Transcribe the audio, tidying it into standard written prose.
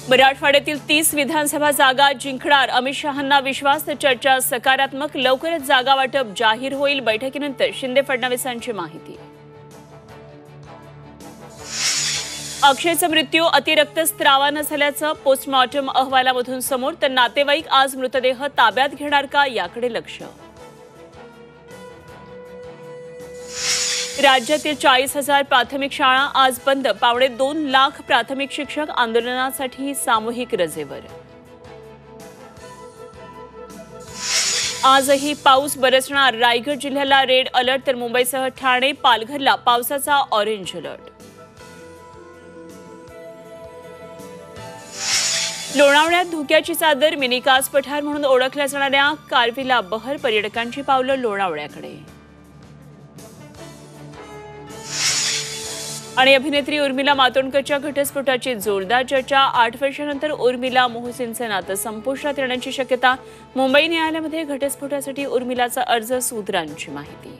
मराठवाड्यातील 30 विधानसभा जागा जिंकणार, अमित शहांना विश्वास, चर्चा सकारात्मक, लवकरच जागा वाटप जाहीर होईल। बैठकीनंतर शिंदे फडणवीसांची माहिती। अक्षयचा मृत्यू अतिरक्तस्रावाने झाल्याचं पोस्टमॉर्टम अहवालामधून समोर, तर नातेवाईक आज मृतदेह ताब्यात घेणार का याकडे लक्ष। राज्यातील 40,000 प्राथमिक शाळा आज बंद, 2.25 लाख प्राथमिक शिक्षक आंदोलनासाठी सामूहिक रजेवर। आजही पाऊस बरसणार, रायगड जिल्ह्याला रेड अलर्ट, तर मुंबईसह ठाणे, पालघरला पावसाचा ऑरेंज अलर्ट। लोणावळ्यात धुक्याची चादर, मिनी कास पठार म्हणून ओळखल्या जाणाऱ्या कारवीला बहर, पर्यटकांची पावलं लोणावळ्याकडे। आणि अभिनेत्री उर्मिला मातोंडकरच्या घटस्फोटाची जोरदार चर्चा, 8 वर्षांनंतर उर्मिला मोहसिनचं नातं संपुष्टात येण्याची शक्यता। मुंबई न्यायालयामध्ये घटस्फोटासाठी उर्मिलाचा अर्ज, सूत्रांची माहिती।